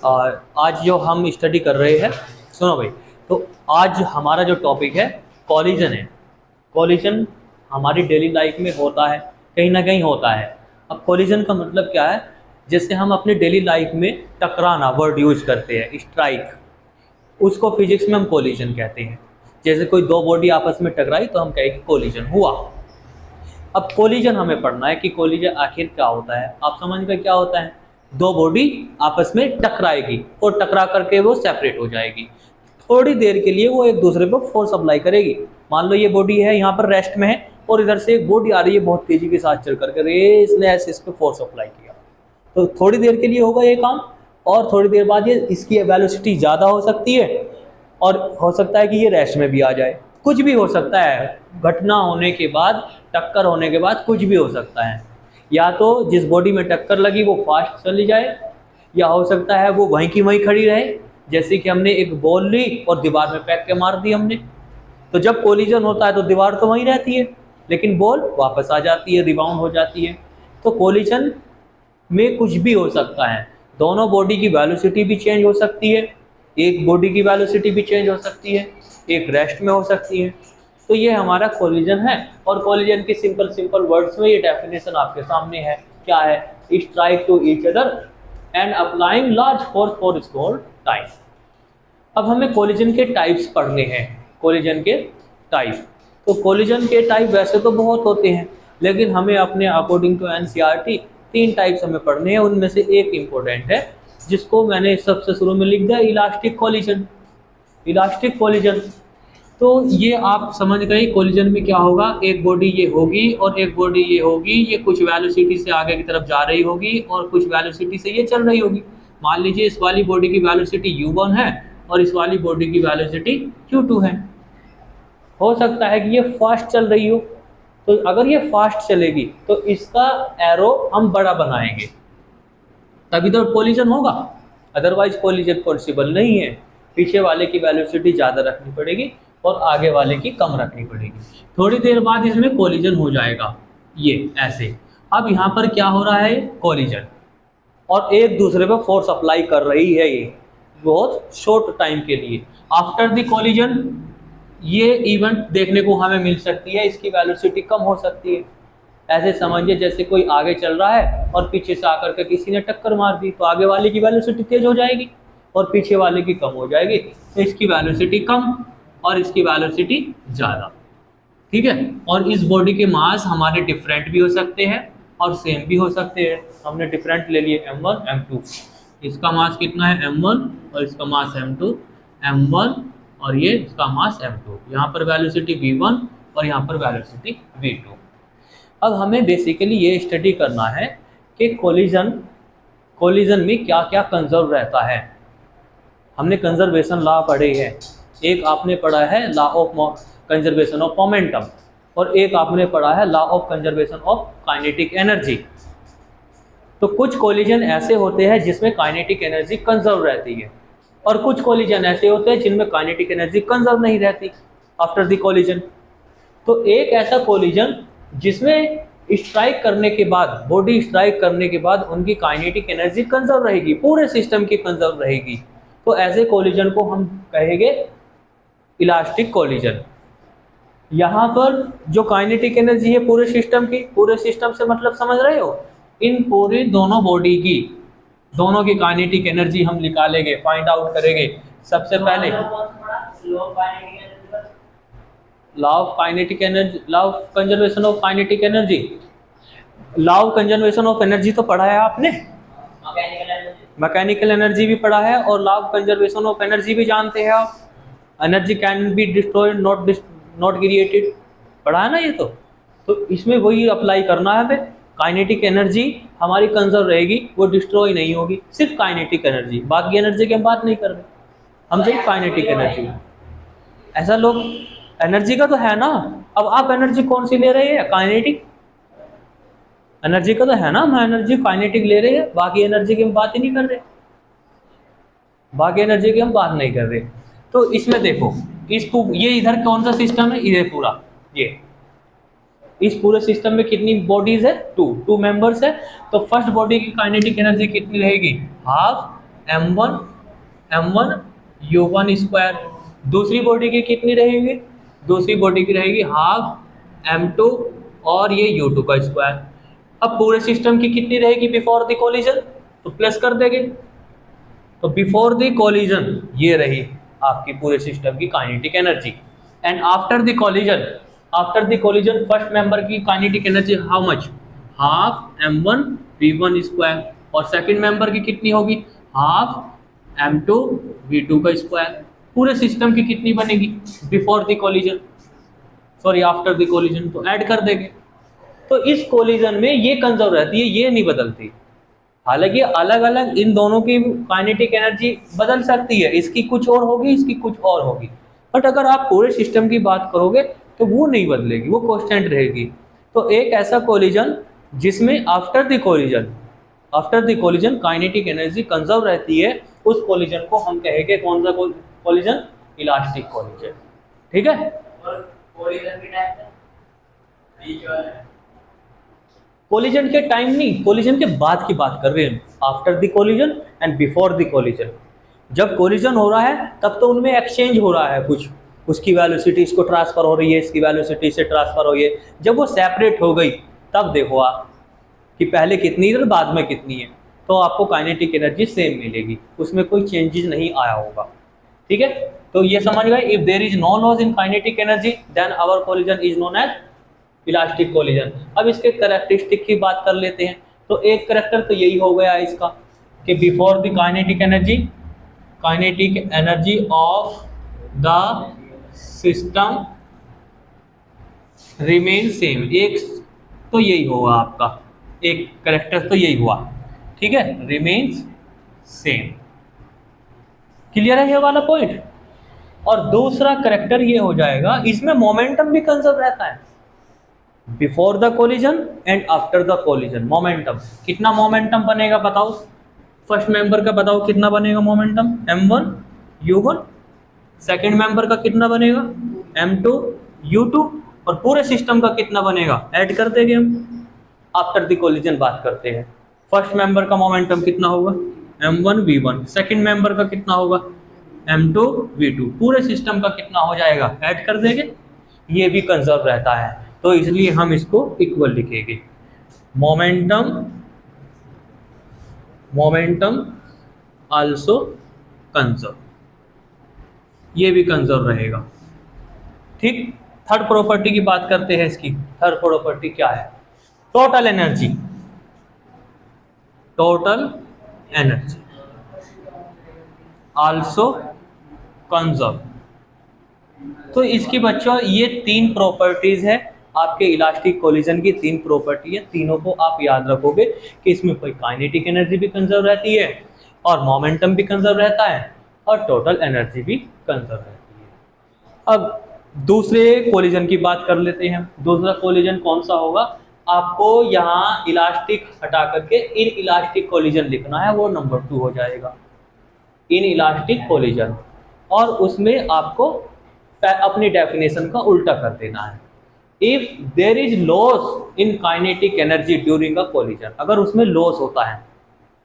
और आज जो हम स्टडी कर रहे हैं, सुनो भाई, तो आज हमारा जो टॉपिक है कॉलिजन है। कॉलिजन हमारी डेली लाइफ में होता है, कहीं ना कहीं होता है। अब कॉलिजन का मतलब क्या है? जैसे हम अपने डेली लाइफ में टकराना वर्ड यूज करते हैं, स्ट्राइक, उसको फिजिक्स में हम कॉलिजन कहते हैं। जैसे कोई दो बॉडी आपस में टकराई तो हम कहेंगे कॉलिजन हुआ। अब कॉलिजन हमें पढ़ना है कि कॉलिजन आखिर क्या होता है। आप समझ गए क्या होता है? दो बॉडी आपस में टकराएगी और टकरा करके वो सेपरेट हो जाएगी। थोड़ी देर के लिए वो एक दूसरे पर फोर्स अप्लाई करेगी। मान लो ये बॉडी है, यहाँ पर रेस्ट में है, और इधर से एक बॉडी आ रही है बहुत तेजी के साथ चल करके, इसने ऐसे इस पर फोर्स अप्लाई किया, तो थोड़ी देर के लिए होगा ये काम, और थोड़ी देर बाद ये इसकी वेलोसिटी ज़्यादा हो सकती है, और हो सकता है कि ये रेस्ट में भी आ जाए। कुछ भी हो सकता है, घटना होने के बाद, टक्कर होने के बाद कुछ भी हो सकता है। या तो जिस बॉडी में टक्कर लगी वो फास्ट चली जाए, या हो सकता है वो वहीं की वहीं खड़ी रहे। जैसे कि हमने एक बॉल ली और दीवार में फेंक के मार दी हमने, तो जब कोलिजन होता है तो दीवार तो वहीं रहती है, लेकिन बॉल वापस आ जाती है, रिबाउंड हो जाती है। तो कोलिजन में कुछ भी हो सकता है। दोनों बॉडी की वेलोसिटी भी चेंज हो सकती है, एक बॉडी की वेलोसिटी भी चेंज हो सकती है, एक रेस्ट में हो सकती है। तो ये हमारा कोलिजन है। और कोलिजन की सिंपल वर्ड्स में ये डेफिनेशन आपके सामने है। क्या है? Strike to each other and applying large force for small time. अब हमें कोलिजन के टाइप्स पढ़ने हैं। कोलिजन के टाइप, तो कोलिजन के टाइप वैसे तो बहुत होते हैं, लेकिन हमें अपने अकॉर्डिंग टू एनसीईआरटी 3 टाइप्स हमें पढ़ने हैं। उनमें से एक इम्पोर्टेंट है जिसको मैंने सबसे शुरू में लिख दिया, इलास्टिक कोलिजन। इलास्टिक कोलिजन, तो ये आप समझ गए कोलिजन में क्या होगा। एक बॉडी ये होगी और एक बॉडी ये होगी, ये कुछ वेलोसिटी से आगे की तरफ जा रही होगी और कुछ वेलोसिटी से ये चल रही होगी। मान लीजिए इस वाली बॉडी की वेलोसिटी u1 है और इस वाली बॉडी की वेलोसिटी u2 है। हो सकता है कि ये फास्ट चल रही हो, तो अगर ये फास्ट चलेगी तो इसका एरो हम बड़ा बनाएंगे, तभी तो कोलिजन होगा, अदरवाइज कोलिजन पॉसिबल नहीं है। पीछे वाले की वेलोसिटी ज़्यादा रखनी पड़ेगी और आगे वाले की कम रखनी पड़ेगी। थोड़ी देर बाद इसमें कोलिजन हो जाएगा, ये ऐसे। अब यहाँ पर क्या हो रहा है? कोलिजन, और एक दूसरे पर फोर्स अप्लाई कर रही है ये बहुत शॉर्ट टाइम के लिए। आफ्टर द कोलिजन ये इवेंट देखने को हमें मिल सकती है, इसकी वेलोसिटी कम हो सकती है। ऐसे समझिए जैसे कोई आगे चल रहा है और पीछे से आकर के किसी ने टक्कर मार दी, तो आगे वाले की वेलोसिटी तेज हो जाएगी और पीछे वाले की कम हो जाएगी। तो इसकी वेलोसिटी कम और इसकी वेलोसिटी ज़्यादा, ठीक है। और इस बॉडी के मास हमारे डिफरेंट भी हो सकते हैं और सेम भी हो सकते हैं। हमने डिफरेंट ले लिए m1 m2। इसका मास कितना है? m1, और इसका मास m2, m1 और ये इसका मास m2। यहाँ पर वेलोसिटी v1 और यहाँ पर वेलोसिटी v2। अब हमें बेसिकली ये स्टडी करना है कि कोलिजन में क्या क्या कंजर्व रहता है। हमने कंजर्वेशन लॉ पढ़े हैं। एक आपने पढ़ा है law of conservation of momentum, और एक आपने पढ़ा है law of conservation of kinetic energy. तो कुछ कोलिजन ऐसे होते हैं जिसमें काइनेटिक एनर्जी कंजर्व रहती है, और कुछ कोलिजन ऐसे होते हैं जिनमें काइनेटिक एनर्जी कंजर्व नहीं रहती आफ्टर द कोलिजन। तो एक ऐसा कोलिजन जिसमें स्ट्राइक करने के बाद, बॉडी स्ट्राइक करने के बाद उनकी काइनेटिक एनर्जी कंजर्व रहेगी, पूरे सिस्टम की कंजर्व रहेगी, तो ऐसे कोलिजन को हम कहेंगे इलास्टिक कोलिजन। यहाँ पर जो काइनेटिक एनर्जी है पूरे सिस्टम की, पूरे सिस्टम से मतलब समझ रहे हो, इन पूरी दोनों बॉडी की, दोनों की काइनेटिक एनर्जी हम निकालेंगे, फाइंड आउट करेंगे। सबसे पहले law of kinetic energy, law of conservation of kinetic energy. Law of conservation of energy तो पढ़ा है आपने, मैकेनिकल एनर्जी भी पढ़ा है, और law of conservation of energy भी जानते हैं आप। Energy can be destroyed not created, पढ़ा है ना ये तो इसमें वही अप्लाई करना है हमें। काइनेटिक एनर्जी हमारी कंजर्व रहेगी, वो डिस्ट्रॉय नहीं होगी, सिर्फ काइनेटिक एनर्जी, बाकी एनर्जी की हम बात नहीं कर रहे, हम सिर्फ काइनेटिक एनर्जी। ऐसा लोग एनर्जी का तो है ना। अब आप एनर्जी कौन सी ले रहे हैं? काइनेटिक एनर्जी का तो है ना, हम एनर्जी काइनेटिक ले रहे हैं, बाकी एनर्जी की हम बात ही नहीं कर रहे, बाकी एनर्जी की हम बात नहीं कर रहे। तो इसमें देखो, ये इधर कौन सा सिस्टम है? ये पूरा, ये इस पूरे सिस्टम में कितनी बॉडीज है? टू मेंबर्स है। तो फर्स्ट बॉडी की काइनेटिक एनर्जी कितनी रहेगी? Half m1 u1 square. दूसरी बॉडी की कितनी रहेगी? दूसरी बॉडी की रहेगी हाफ m2 और ये u2 का स्क्वायर। अब पूरे सिस्टम की कितनी रहेगी बिफोर द कोलिजन? तो प्लस कर देंगे। तो बिफोर द कोलिजन ये रही आपकी पूरे सिस्टम की kinetic energy. And after the collision first member की kinetic energy how much? Half m1 v1 square. और सेकंड मेंबर की कितनी होगी? हाफ m2 v2 का स्क्वायर। पूरे सिस्टम की कितनी बनेगी before the collision, sorry after the collision? तो ऐड कर देंगे। तो इस कोलिजन में ये कंजर्व रहती है, ये नहीं बदलती। हालांकि अलग अलग इन दोनों की काइनेटिक एनर्जी बदल सकती है, इसकी कुछ और होगी, इसकी कुछ और होगी, बट अगर आप पूरे सिस्टम की बात करोगे तो वो नहीं बदलेगी, वो कांस्टेंट रहेगी। तो एक ऐसा कोलिजन जिसमें after the collision kinetic energy conserve रहती है, उस कोलिजन को हम कहेंगे कौन सा कोलिजन? Elastic collision. ठीक है। कोलिजन के टाइम पे कोलिजन के टाइम नहीं, कोलिजन के बाद की बात कर रहे हैं, after the collision and before the collision. जब कोलिजन हो रहा है तब तो उनमें एक्सचेंज हो रहा है, कुछ उसकी वेलोसिटी इसको ट्रांसफर हो रही है, इसकी वेलोसिटी से ट्रांसफर हो रही है। जब वो सेपरेट हो गई तब देखो आप कि पहले कितनी है बाद में कितनी है, तो आपको काइनेटिक एनर्जी सेम मिलेगी, उसमें कोई चेंजेस नहीं आया होगा। ठीक है, तो ये समझ गए। If there is no loss in kinetic energy then our collision is known as elastic collision. अब इसके कैरेक्टरिस्टिक की बात कर लेते हैं। तो एक कैरेक्टर तो यही हो गया इसका कि before the kinetic energy of the system remain same. एक तो यही होगा आपका, एक कैरेक्टर तो यही हुआ। ठीक है, रिमेन्स सेम। क्लियर है ये वाला पॉइंट? और दूसरा कैरेक्टर ये हो जाएगा, इसमें मोमेंटम भी कंजर्व रहता है before the collision and after the collision. Momentum, कितना मोमेंटम बनेगा बताओ? फर्स्ट मेंबर का बताओ कितना बनेगा momentum? m1 u1। Second member का कितना बनेगा? m2 u2। और पूरे सिस्टम का कितना बनेगा? ऐड कर देंगे हम। आफ्टर द कोलिजन बात करते हैं। फर्स्ट मेंबर का मोमेंटम कितना होगा? m1 v1। सेकंड मेंबर का कितना होगा? m2 v2। पूरे सिस्टम का कितना हो जाएगा? ऐड कर देंगे। ये भी कंजर्व रहता है, तो इसलिए हम इसको इक्वल लिखेंगे। मोमेंटम आल्सो कंजर्व, ये भी कंजर्व रहेगा। ठीक। थर्ड प्रॉपर्टी की बात करते हैं इसकी। थर्ड प्रॉपर्टी क्या है? Total energy also conserve. तो इसकी बच्चों ये तीन प्रॉपर्टीज है आपके इलास्टिक कोलिजन की, तीन प्रॉपर्टी है। तीनों को आप याद रखोगे कि इसमें कोई काइनेटिक एनर्जी भी कंजर्व रहती है और मोमेंटम भी कंजर्व रहता है और टोटल एनर्जी भी कंजर्व रहती है। अब दूसरे कोलिजन की बात कर लेते हैं। दूसरा कोलिजन कौन सा होगा? आपको यहाँ इलास्टिक हटा करके इन इलास्टिक कोलिजन लिखना है, वो नंबर 2 हो जाएगा, इन इलास्टिक कोलिजन। और उसमें आपको अपनी डेफिनेशन का उल्टा कर देना है। If there is loss in kinetic energy during a collision, अगर उसमें लॉस होता है,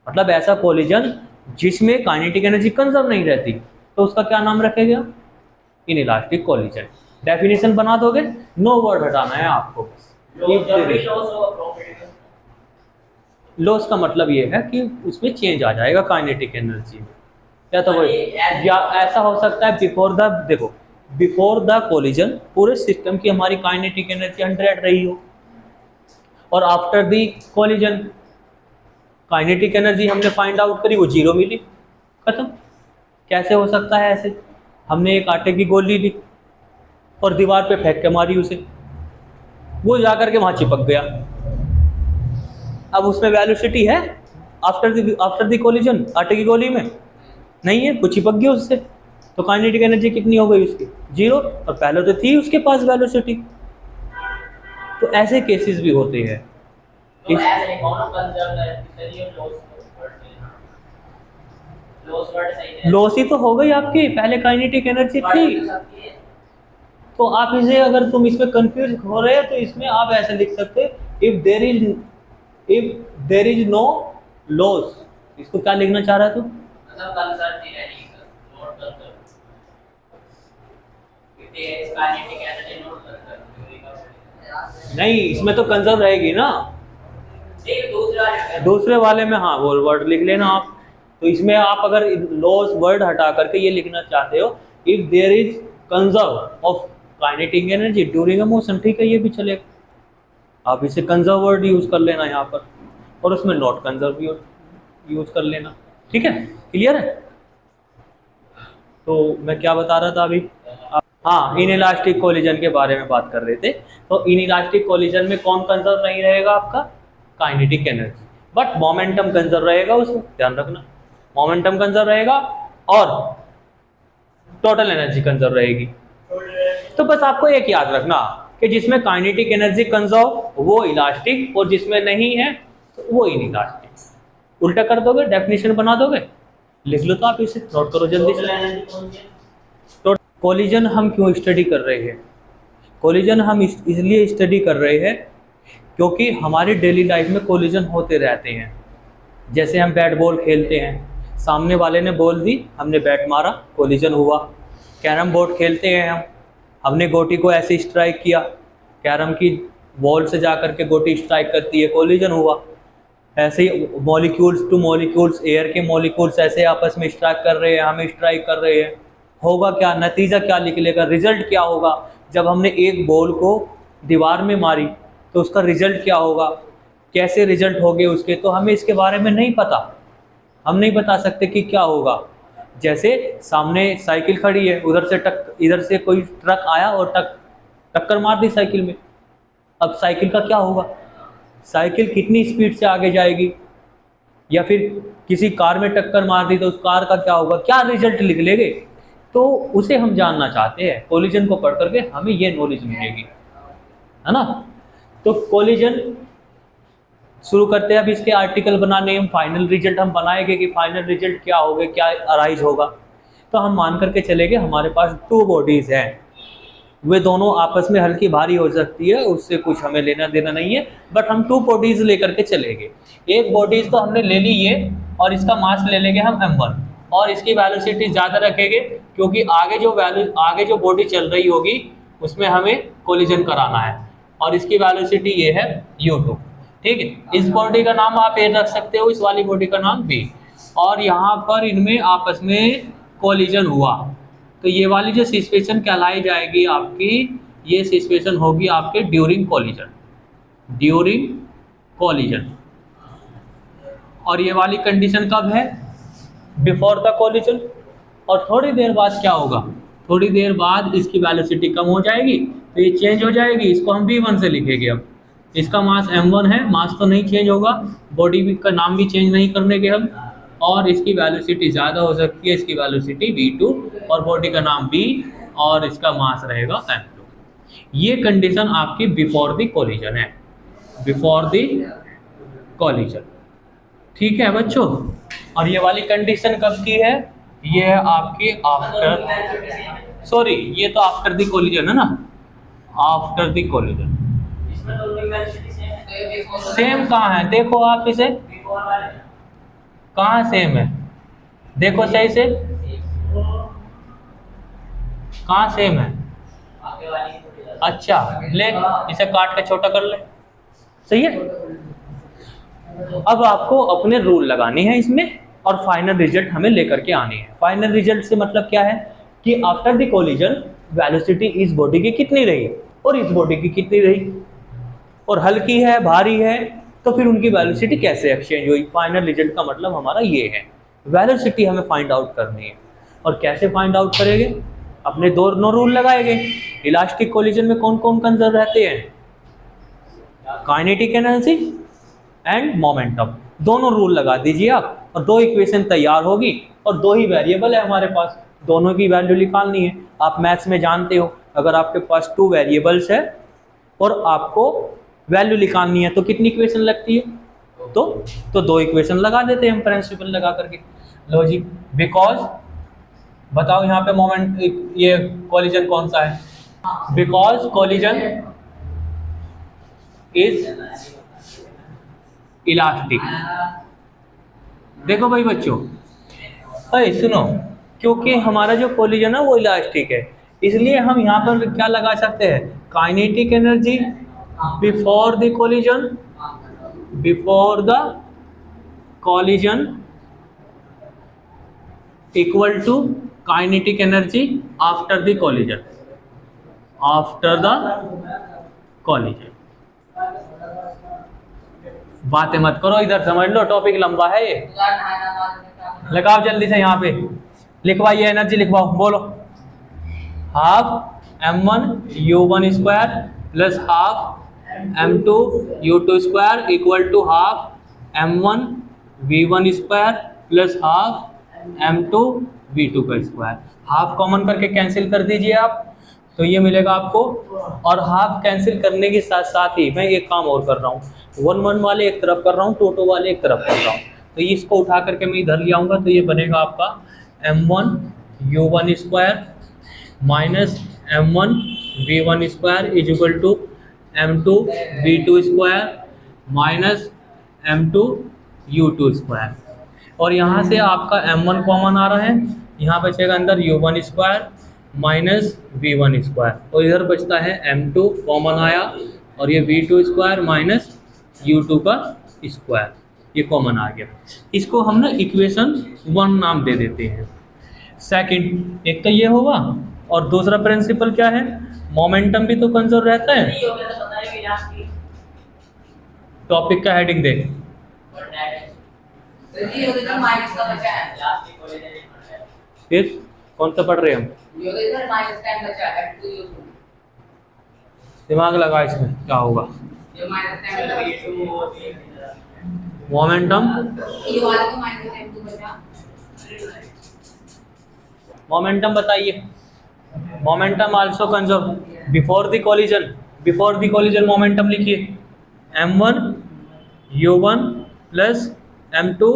मतलब ऐसा कोलिजन जिसमें काइनेटिक एनर्जी कंजर्व नहीं रहती, तो उसका क्या नाम रखेगा? In elastic collision. डेफिनेशन बना दोगे, नो वर्ड हटाना है आपको। लॉस का मतलब ये है कि उसमें चेंज आ जाएगा काइनेटिक एनर्जी में, या तो वही, या ऐसा हो सकता है बिफोर द कोलिजन पूरे सिस्टम की हमारी काइनेटिक एनर्जी 100 रही हो और after the collision kinetic energy हमने फाइंड आउट करी, वो 0 मिली, खत्म। कैसे हो सकता है ऐसे? हमने एक आटे की गोली ली और दीवार पे फेंक के मारी उसे, वो जाकर के वहाँ चिपक गया। अब उसमें वेलोसिटी है आफ्टर द कोलिजन? आटे की गोली में नहीं है, वो चिपक गया उससे, तो काइनेटिक एनर्जी कितनी हो गई उसकी? 0। और पहले तो थी उसके पास वेलोसिटी। तो ऐसे केसेस भी होते हैं। तो ऐसे नहीं कौन कंजर्व है, इसलिए लॉस वर्ड सही है। लॉस ही तो हो गई आपकी, पहले काइनेटिक एनर्जी थी। तो आप इसे, अगर तुम इसमें कंफ्यूज हो रहे हो तो इसमें आप ऐसे लिख सकते if there is no loss. इसको क्या लिखना चाह रहा है तू? मतलब कंसर्न नहीं रहेगी सर, नोट कंसर्न कितने काइनेटिक एनर्जी नोट कंसर्न नहीं, इसमें तो कंजर्व रहेगी ना। ठीक, दूसरे वाले में हाँ वो वर्ड लिख लेना आप। तो इसमें आप अगर लॉस वर्ड हटा करके ये लिखना चाहते हो, if there is conserve of kinetic energy during a motion, ठीक है, ये भी चलेगा। आप इसे कंजर्व वर्ड यूज कर लेना यहाँ पर, और उसमें नॉट कंजर्व यूज कर लेना, ठीक है, क्लियर है। तो मैं क्या बता रहा था अभी, हाँ, इनइलास्टिक कोलिजन के बारे में बात कर रहे थे। तो इनइलास्टिक कोलिजन में कौन कंजर्व नहीं रहेगा आपका, kinetic energy, but momentum conserve रहेगा, उसमें ध्यान रखना, मोमेंटम कंजर्व रहेगा और टोटल एनर्जी कंजर्व रहेगी। तो बस आपको एक याद रखना कि जिसमें काइनेटिक एनर्जी कंजर्व वो इलास्टिक, और जिसमें नहीं है तो वो इनइलास्टिक। उल्टा कर दोगे, डेफिनेशन बना दोगे, लिख लो तो आप इसे नोट करो जल्दी से। तो कोलिजन हम क्यों स्टडी कर रहे हैं, कोलिजन हम इसलिए स्टडी कर रहे हैं क्योंकि हमारी डेली लाइफ में कोलिजन होते रहते हैं। जैसे हम बैट बॉल खेलते हैं, सामने वाले ने बॉल दी, हमने बैट मारा, कोलिजन हुआ। कैरम बोर्ड खेलते हैं हमने गोटी को ऐसे स्ट्राइक किया, कैरम की बॉल से जा करके गोटी स्ट्राइक करती है, कोलिजन हुआ। ऐसे ही मॉलिक्यूल्स टू मॉलिक्यूल्स, एयर के मॉलिक्यूल्स ऐसे आपस में स्ट्राइक कर रहे हैं, हमें स्ट्राइक कर रहे हैं, होगा क्या, नतीजा क्या निकलेगा, रिजल्ट क्या होगा। जब हमने एक बॉल को दीवार में मारी तो उसका रिजल्ट क्या होगा, कैसे रिजल्ट होंगे उसके, तो हमें इसके बारे में नहीं पता, हम नहीं बता सकते कि क्या होगा। जैसे सामने साइकिल खड़ी है, इधर से कोई ट्रक आया और टक्कर मार दी साइकिल में, अब साइकिल का क्या होगा, साइकिल कितनी स्पीड से आगे जाएगी, या फिर किसी कार में टक्कर मार दी तो उस कार का क्या होगा, क्या रिजल्ट निकलेंगे, तो उसे हम जानना चाहते हैं। कोलिजन को पढ़ करके हमें ये नॉलेज मिलेगी, है ना। तो कोलिजन शुरू करते हैं अब इसके आर्टिकल बनाने, हम फाइनल रिजल्ट हम बनाएंगे कि फाइनल रिजल्ट क्या होगा, क्या अराइज होगा। तो हम मान करके चलेंगे हमारे पास टू बॉडीज हैं, वे दोनों आपस में हल्की भारी हो सकती है, उससे कुछ हमें लेना देना नहीं है, बट हम टू बॉडीज लेकर के चलेंगे। एक बॉडीज तो हमने ले ली ये, और इसका मास ले लेंगे हम m1, और इसकी वेलोसिटी ज़्यादा रखेंगे क्योंकि आगे जो बॉडी चल रही होगी उसमें हमें कोलिजन कराना है, और इसकी वेलोसिटी ये है u2, ठीक है। इस बॉडी का नाम आप ए रख सकते हो, इस वाली बॉडी का नाम बी, और यहाँ पर इनमें आपस में कोलिजन हुआ तो ये वाली जो सिचुएशन कहलाई जाएगी आपकी, ये सिचुएशन होगी आपके ड्यूरिंग कोलिजन। और ये वाली कंडीशन कब है, बिफोर द कोलिजन। और थोड़ी देर बाद क्या होगा, थोड़ी देर बाद इसकी वेलोसिटी कम हो जाएगी तो ये चेंज हो जाएगी, इसको हम v1 से लिखेंगे। अब इसका मास m1 है, मास तो नहीं चेंज होगा, बॉडी का नाम भी चेंज नहीं करने के हम, और इसकी वेलोसिटी ज़्यादा हो सकती है, इसकी वेलोसिटी v2 और बॉडी का नाम b और इसका मास रहेगा m2। ये कंडीशन आपकी बिफोर द कोलिजन है, बिफोर द कोलिजन, ठीक है बच्चों। और ये वाली कंडीशन कब की है, ये है आपकी आफ्टर, सॉरी ये तो आफ्टर द कोलिजन है ना, आफ्टर द कोलिजन। इसमें तो वेलोसिटी सेम कहाँ है, देखो आप इसे, कहाँ सेम है, देखो सही से, कहाँ सेम है, अच्छा ले इसे काट के छोटा कर ले, सही है। अब आपको अपने रूल लगाने हैं इसमें, और फाइनल रिजल्ट हमें लेकर के आने हैं। फाइनल रिजल्ट से मतलब क्या है कि आफ्टर द कोलिजन वेलोसिटी इस बॉडी की कितनी रही और इस बॉडी की कितनी रही, और हल्की है भारी है तो फिर उनकी वेलोसिटी कैसे एक्सचेंज हुई। फाइनल रिजल्ट का मतलब हमारा ये है, वेलोसिटी हमें फाइंड आउट करनी है। और कैसे फाइंड आउट करेंगे, अपने दोनों रूल लगाएंगे। इलास्टिक कोलिजन में कौन कौन कंजर्व रहते हैं, काइनेटिक एनर्जी एंड मोमेंटम, दोनों रूल लगा दीजिए आप, और दो इक्वेशन तैयार होगी, और दो ही वेरिएबल है हमारे पास, दोनों की वैल्यू निकालनी है। आप मैथ्स में जानते हो, अगर आपके पास 2 वेरिएबल्स है और आपको वैल्यू निकालनी है तो कितनी इक्वेशन लगती है, तो 2 इक्वेशन लगा देते हैं हम प्रिंसिपल लगा करके। लो जी, बिकॉज बताओ यहाँ पे मोमेंट, ये कोलिजन कौन सा है, बिकॉज कोलिजन इज इलास्टिक। देखो भाई बच्चों, अरे सुनो, क्योंकि हमारा जो कोलिजन है वो इलास्टिक है, इसलिए हम यहाँ पर क्या लगा सकते हैं, kinetic energy before the collision, before the collision equal to kinetic energy after the collision, after the collision. बातें मत करो, इधर समझ लो, टॉपिक लंबा है ये। लगाओ जल्दी से, यहाँ पे लिखवाइए, एनर्जी लिखवाओ, बोलो। Half m1 u1 square plus half m2 u2 square equal to half m1 v1 square plus half m2 v2 का स्क्वायर। हाफ कॉमन करके कैंसिल कर दीजिए आप, तो ये मिलेगा आपको। और हाफ कैंसिल करने के साथ साथ ही मैं एक काम और कर रहा हूँ, 1 1 वाले एक तरफ कर रहा हूँ, 2 2 वाले एक तरफ कर रहा हूँ, तो इसको उठा करके मैं इधर ले आऊँगा, तो ये बनेगा आपका m1 u1 square minus m1 v1 square is equal to m2 v2 square minus m2 u2 square. और यहाँ से आपका m1 कॉमन आ रहा है, यहाँ बचेगा अंदर u1 square minus v1 square, और इधर बचता है m2 कॉमन आया, और ये v2 स्क्वायर माइनस u2 का स्क्वायर, ये कॉमन आ गया। इसको हम ना इक्वेशन 1 नाम दे देते हैं। सेकंड, एक तो ये होगा, और दूसरा प्रिंसिपल क्या है, मोमेंटम भी तो कंजर्व रहता है। नहीं हो गया तो बताइए लास्ट की टॉपिक का हेडिंग देख, और दैट तो ये हो गया माइनस का बचा है, लास्ट की कोलिजन नहीं पढ़ रहे। फिर कौन सा पढ़ रहे हैं हम, ये हो गया माइनस का बचा है, तो ये दिमाग लगा इसमें क्या होगा। माइनस का मोमेंटम, ये वाला को माइनस का m2 बचा। मोमेंटम बताइए, momentum also conserve before the collision, before the collision momentum लिखिए, m1 u1 plus m2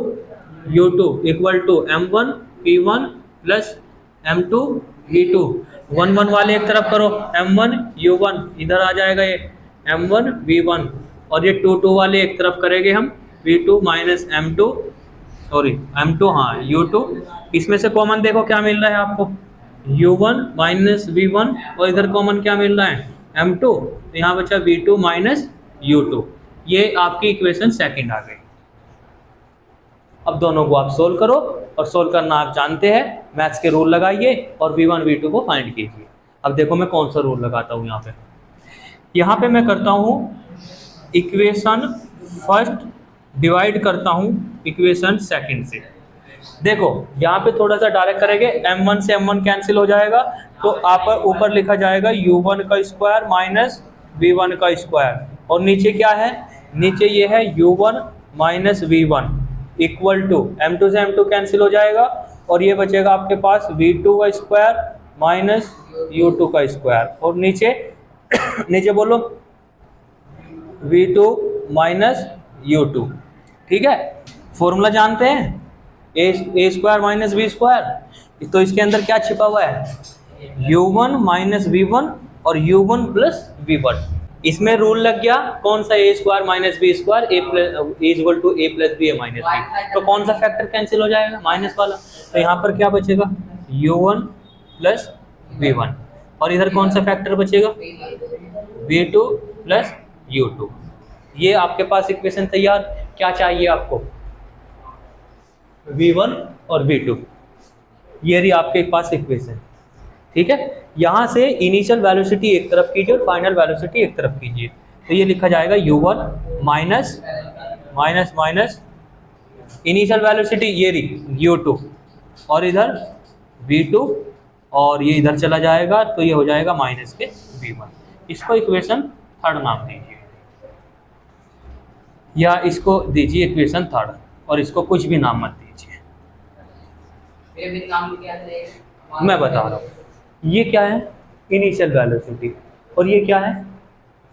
u2 equal to m1 v1 plus m2 v2। 1 1 वाले एक तरफ करो, m1 u1 इधर आ जाएगा ये m1 v1, और ये 2 2 वाले एक तरफ करेंगे हम v2 minus m2, sorry m2 हाँ u2। इसमें से कॉमन देखो क्या मिल रहा है आपको, u1 माइनस v1, और इधर कॉमन क्या मिल रहा है m2, तो यहाँ बचा v2 माइनस u2। ये आपकी इक्वेशन सेकंड आ गई। अब दोनों को आप सोल्व करो, और सोल्व करना आप जानते हैं, मैथ्स के रूल लगाइए और v1 v2 को फाइंड कीजिए। अब देखो मैं कौन सा रूल लगाता हूँ यहाँ पे मैं करता हूँ इक्वेशन फर्स्ट डिवाइड करता हूँ इक्वेशन सेकंड से। देखो यहाँ पे थोड़ा सा डायरेक्ट करेंगे, m1 से m1 कैंसिल हो जाएगा, तो आप ऊपर लिखा जाएगा u1 का स्क्वायर माइनस v1 का स्क्वायर, और नीचे क्या है, नीचे ये है u1 minus v1 equal to m2 से m2 कैंसिल हो जाएगा, और ये बचेगा आपके पास v2 का स्क्वायर माइनस u2 का स्क्वायर, और नीचे नीचे बोलो v2 माइनस u2। ठीक है, फॉर्मूला जानते हैं, ए स्क्वायर माइनस बी स्क्वायर, तो इसके अंदर क्या छिपा हुआ है, u1 माइनस v1 और u1 प्लस v1। इसमें रूल लग गया कौन सा, A square minus B square, A equal to A plus B minus B, तो कौन सा फैक्टर कैंसिल हो जाएगा, माइनस वाला, तो यहाँ पर क्या बचेगा u1 प्लस v1, और इधर कौन सा फैक्टर बचेगा v2 प्लस u2। ये आपके पास इक्वेशन तैयार। क्या चाहिए आपको, v1 और v2, ये रही आपके पास इक्वेशन। ठीक है, यहाँ से इनिशियल वेलोसिटी एक तरफ कीजिए और फाइनल वेलोसिटी एक तरफ कीजिए, तो ये लिखा जाएगा u1 minus minus minus initial velocity ये रही u2, और इधर v2, और ये इधर चला जाएगा, तो ये हो जाएगा माइनस के v1। इसको इक्वेशन थर्ड नाम दीजिए, या इसको दीजिए इक्वेशन थर्ड, और इसको कुछ भी नाम मत दीजिए, मैं बता रहा हूँ। ये क्या है, इनिशियल वेलोसिटी, और ये क्या है,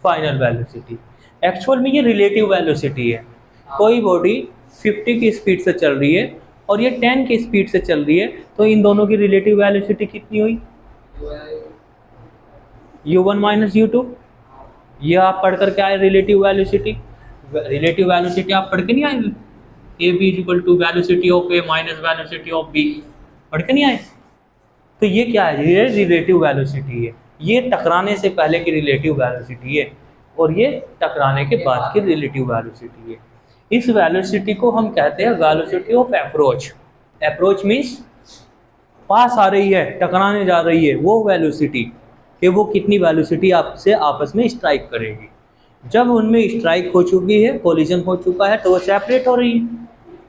फाइनल वेलोसिटी। एक्चुअल में ये रिलेटिव वेलोसिटी है। कोई बॉडी 50 की स्पीड से चल रही है और ये 10 की स्पीड से चल रही है, तो इन दोनों की रिलेटिव वेलोसिटी कितनी हुई, u1 माइनस u2। ये आप पढ़कर क्या है, रिलेटिव वेलोसिटी। रिलेटिव वेलोसिटी आप पढ़ के नहीं आएंगे, A B equal to velocity of A minus velocity of B, पढ़ के नहीं आए? तो ये क्या है? ये रिलेटिव वेलोसिटी है, ये टकराने से पहले की रिलेटिव वेलोसिटी है और ये टकराने के बाद की रिलेटिव वेलोसिटी है। इस वेलोसिटी को हम कहते हैं velocity of approach. Approach means पास आ रही है, टकराने जा रही है, वो वेलोसिटी कि वो कितनी वेलोसिटी आपसे आपस में स्ट्राइक करेगी। जब उनमें स्ट्राइक हो चुकी है, कोलिजन हो चुका है, तो वो सेपरेट हो रही है,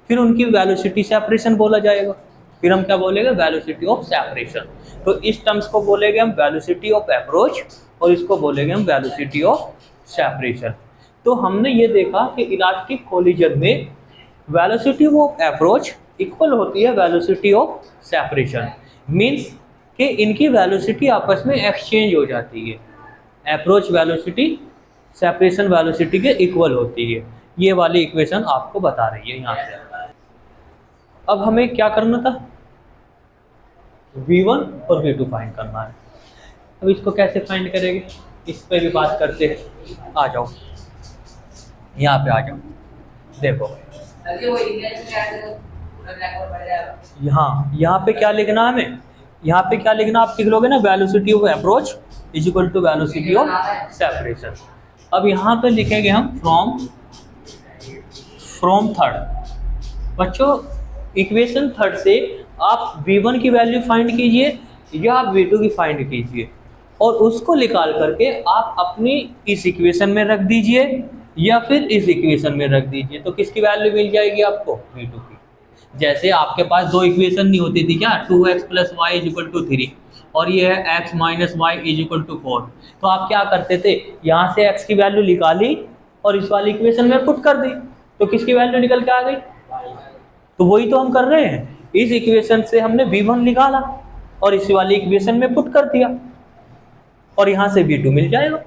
फिर उनकी वेलोसिटी सेपरेशन बोला जाएगा। फिर हम क्या बोलेंगे? Velocity of separation. तो इस टर्म्स को बोलेंगे हम वेलोसिटी ऑफ अप्रोच और इसको बोलेंगे हम वेलोसिटी ऑफ सेपरेशन। तो हमने ये देखा कि इलास्टिक कोलिजन में वेलोसिटी ऑफ अप्रोच इक्वल होती है वेलोसिटी ऑफ सेपरेशन, मीन्स कि इनकी वेलोसिटी आपस में एक्सचेंज हो जाती है। अप्रोच वेलोसिटी सेपरेशन वेलोसिटी के इक्वल होती है। ये वाली इक्वेशन आपको बता रही है यहाँ से। अब हमें क्या करना था? V1 और V2 फाइंड करना है। अब इसको कैसे फाइंड करेंगे, इस पे भी बात करते हैं। आ जाओ यहाँ पे, आ जाओ। देखो अरे वो इंग्लिश में ऐड करो, पूरा ब्लैक बोर्ड पड़ जाएगा। यहाँ पे क्या लिखना है हमें? यहाँ पे क्या लिखना आप लिख लोगे ना, velocity of approach is equal to velocity of separation. अब यहाँ पे लिखेंगे हम फ्रॉम थर्ड। बच्चों इक्वेशन थर्ड से आप V1 की वैल्यू फाइंड कीजिए या आप V2 की फाइंड कीजिए और उसको निकाल करके आप अपनी इस इक्वेशन में रख दीजिए या फिर इस इक्वेशन में रख दीजिए। तो किसकी वैल्यू मिल जाएगी आपको? V2 की। जैसे आपके पास दो इक्वेशन नहीं होती थी क्या, 2x + y = 3 और ये है x - y = 4। तो आप क्या करते थे? यहाँ से x की वैल्यू निकाली और इस वाली इक्वेशन में पुट कर दी, तो किसकी वैल्यू निकल के आ गई? तो वही तो हम कर रहे हैं। इस इक्वेशन से हमने V1 निकाला और इस वाली इक्वेशन में पुट कर दिया और यहाँ से V2 मिल जाएगा।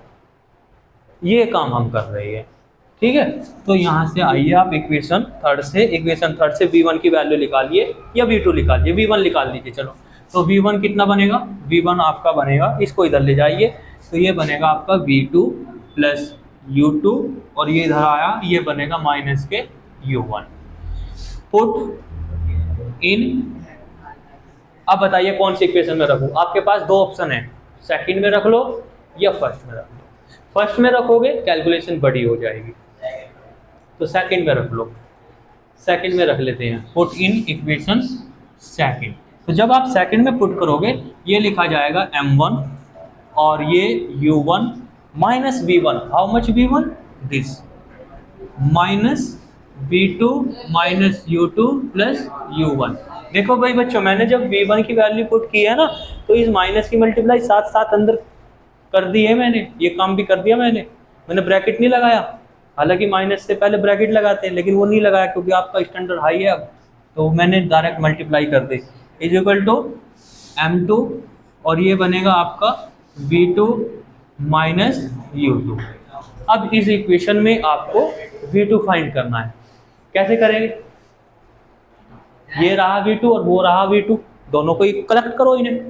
ये काम हम कर रहे हैं, ठीक है। तो यहाँ से आइए आप इक्वेशन थर्ड से V1 की वैल्यू निकालिए या V2 निकालिए। V1 निकाल लीजिए चलो। तो V1 कितना बनेगा? V1 आपका बनेगा, इसको इधर ले जाइए, तो ये बनेगा आपका V2 + U2 और ये इधर आया, ये बनेगा माइनस के U1। Put in. अब बताइए कौन सी इक्वेशन में रखूँ? आपके पास दो ऑप्शन है, सेकंड में रख लो या फर्स्ट में रख लो। फर्स्ट में रखोगे कैलकुलेशन बड़ी हो जाएगी, तो सेकंड में रख लो। सेकंड में रख लेते हैं, पुट इन इक्वेशन सेकंड। तो जब आप सेकंड में पुट करोगे, ये लिखा जाएगा M1 और ये U1 minus V1। How much V1? This minus V2 minus U2 plus U1। देखो भाई बच्चों, मैंने जब V1 की वैल्यू पुट की है ना, तो इस माइनस की मल्टीप्लाई साथ साथ अंदर कर दी है मैंने। ये काम भी कर दिया मैंने ब्रैकेट नहीं लगाया। हालांकि माइनस से पहले ब्रैकेट लगाते हैं, लेकिन वो नहीं लगाया क्योंकि आपका स्टैंडर्ड हाई है अब, तो मैंने डायरेक्ट मल्टीप्लाई कर दी। इज इक्वल टू M2 और ये बनेगा आपका V2 माइनस U2। अब इस इक्वेशन में आपको V2 फाइंड करना है। कैसे करेंगे? ये रहा V2 और वो रहा V2, दोनों को कलेक्ट करो इन्हें,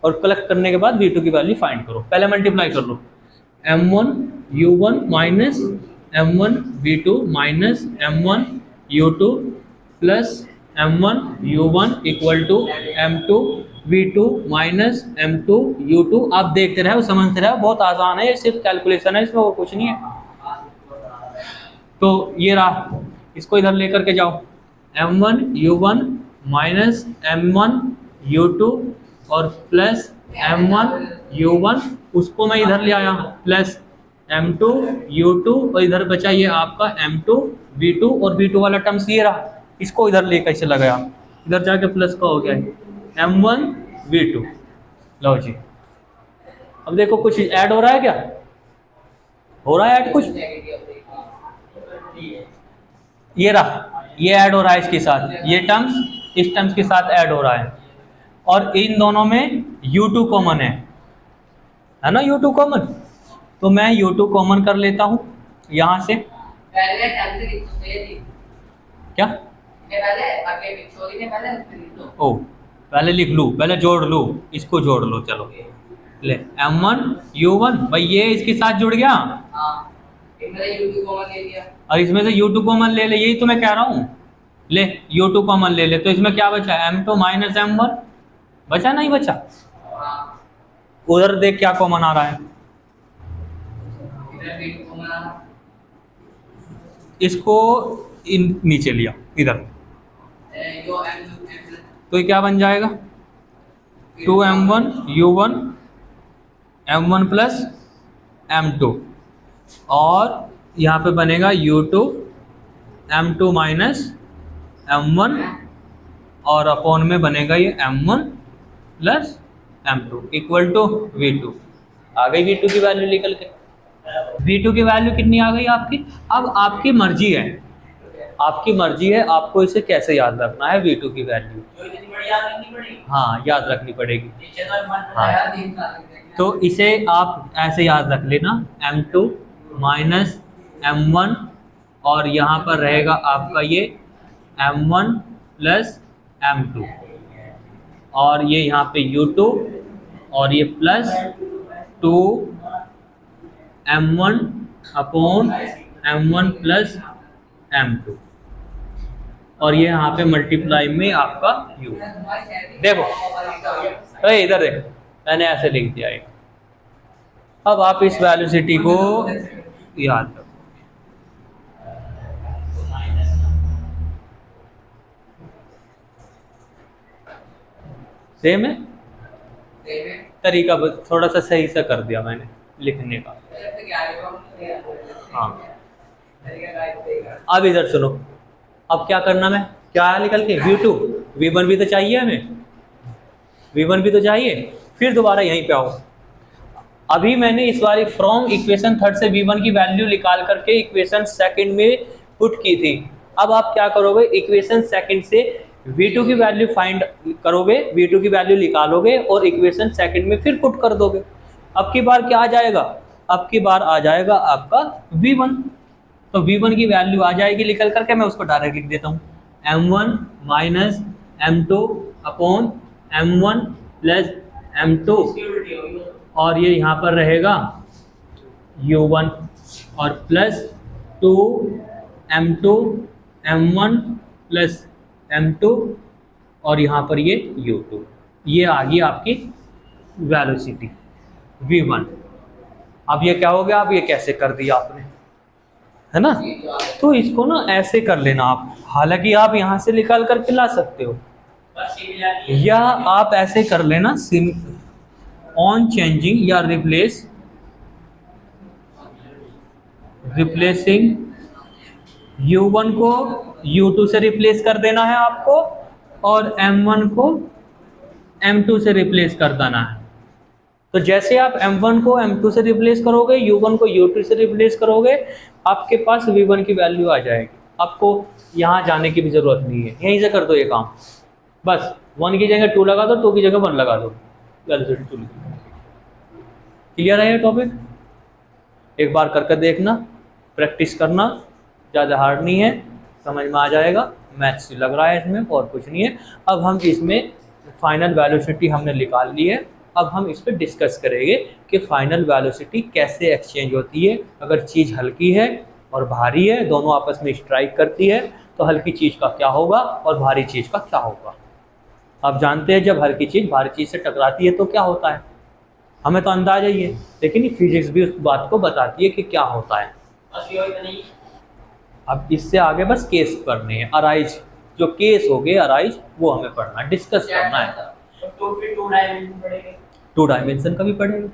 और कलेक्ट करने के बाद V2 की वैल्यू फाइंड करो। पहले मल्टीप्लाई कर लो, M1 U1 minus M1 V2 minus M1 U2 plus M1 U1 equal to M2 V2 minus M2 U2। आप देखते रहो, समझते रहो, बहुत आसान है, सिर्फ कैलकुलेशन है, इसमें वो कुछ नहीं है। तो ये रहा, इसको इधर लेकर के जाओ, M1 U1 minus M1 U2 और प्लस M1 U1, उसको मैं इधर ले आया प्लस M2 U2 और इधर बचा ये आपका M2 V2 और V2 वाला टर्म्स ये रहा, इसको इधर लेकर से लगाया, इधर जाके प्लस का हो गया M1 V2। लो जी, अब देखो कुछ ऐड हो रहा है क्या? हो रहा है ऐड कुछ? ये रहा, ये ऐड हो रहा है इसके साथ, ये टर्म्स इस टर्म्स के साथ ऐड हो रहा है और इन दोनों में U2 कॉमन है ना, U2 कॉमन। तो मैं U2 कॉमन कर लेता हूँ यहाँ से। क्या? ओ पहले लिख लूँ, पहले जोड़ लूँ, इसको जोड़ लो। चलो ले M1 U1, भाई ये इसके साथ जुड़ गया और इसमें से U2 कॉमन ले ले, यही तो मैं कह रहा हूँ। ले U2 कॉमन ले ले, तो इसमें क्या बचा? M2 माइनस M1 बचा नहीं बचा? हाँ, उधर देख क्या कॉमन आ रहा है, इधर भी घुमा, इसको नीचे लिया इधर, जो एम तो ये क्या बन जाएगा 2m1 u1 m1 plus m2, और यहाँ पे बनेगा u2 m2 माइनस m1, और अपॉन में बनेगा ये m1 plus m2 equal to v2। आ गई v2 की वैल्यू निकल के। v2 की वैल्यू कितनी आ गई आपकी? अब आपकी मर्जी है, आपकी मर्जी है आपको इसे कैसे याद रखना है v2 की वैल्यू। जो इतनी बड़ी याद रखनी पड़ेगी, हाँ, याद रखनी पड़ेगी। नीचे तो मन हाँ। आया 3 साल तो इसे आप ऐसे याद रख लेना m2 माइनस m1, और यहाँ पर रहेगा आपका ये m1 प्लस m2, और ये यहाँ पे u2, और ये plus 2m1 upon m1 plus m2, और ये यहाँ पे मल्टीप्लाई में आपका u। देखो, अरे इधर देखो, मैंने ऐसे लिख दिया है। अब आप इस वेलोसिटी को याद रखो। सेम है, तरीका थोड़ा सा सही से कर दिया मैंने लिखने का। हाँ, अब इधर सुनो, अब क्या करना, मैं क्या आया निकल के v2, v1 भी तो चाहिए हमें, v1 भी तो चाहिए। फिर दोबारा यहीं पे आओ, अभी मैंने इस बारी फ्रॉम इक्वेशन थर्ड से v1 की वैल्यू निकाल करके इक्वेशन सेकंड में पुट की थी। अब आप क्या करोगे, इक्वेशन सेकंड से v2 की वैल्यू फाइंड करोगे, v2 की वैल्यू निकालोगे और इक्वेशन सेकंड में फिर पुट कर दोगे। अब की बार क्या आ जाएगा, अब की बार आ जाएगा आपका v1, तो v1 की वैल्यू आ जाएगी निकल करके, मैं उसको डायरेक्ट लिख देता हूँ m1 minus m2 upon m1 plus m2, और ये यहाँ पर रहेगा u1 और plus 2m2 m1 plus m2, और यहाँ पर ये u2। ये आ गई आपकी वेलोसिटी v1। अब ये क्या हो गया, अब ये कैसे कर दिया आपने, है ना? तो इसको ना ऐसे कर लेना आप, हालांकि आप यहाँ से निकाल करके ला सकते हो, बस ये या आप ऐसे कर लेना ऑन चेंजिंग या रिप्लेसिंग u1 को u2 से रिप्लेस कर देना है आपको, और m1 को m2 से रिप्लेस कर देना है। तो जैसे आप m1 को m2 से रिप्लेस करोगे, u1 को u2 से रिप्लेस करोगे, आपके पास v1 की वैल्यू आ जाएगी। आपको यहाँ जाने की भी ज़रूरत नहीं है, यहीं से कर दो ये काम। बस 1 की जगह 2 लगा दो, 2 की जगह 1 लगा दो, क्लियर है ये टॉपिक? एक बार करके देखना, प्रैक्टिस करना, ज़्यादा हार्ड नहीं है, समझ में आ जाएगा। मैथ्स लग रहा है इसमें, और कुछ नहीं है। अब हम इसमें फाइनल वेलोसिटी हमने निकाल ली है, अब हम इस पर डिस्कस करेंगे कि फाइनल वेलोसिटी कैसे एक्सचेंज होती है। अगर चीज़ हल्की है और भारी है, दोनों आपस में स्ट्राइक करती है, तो हल्की चीज़ का क्या होगा और भारी चीज़ का क्या होगा। आप जानते हैं जब हल्की चीज़ भारी चीज़ से टकराती है तो क्या होता है, हमें तो अंदाजा ही है, लेकिन फिजिक्स भी उस बात को बताती है कि क्या होता है। बस ये इतना ही। अब इससे आगे बस केस करने हैं, अराइज, जो केस हो गए अराइज, वो हमें पढ़ना, डिस्कस करना है। तो फिर 2 डायमेंशन पड़ेगा। 2 डायमेंशन का भी पढ़ेगा।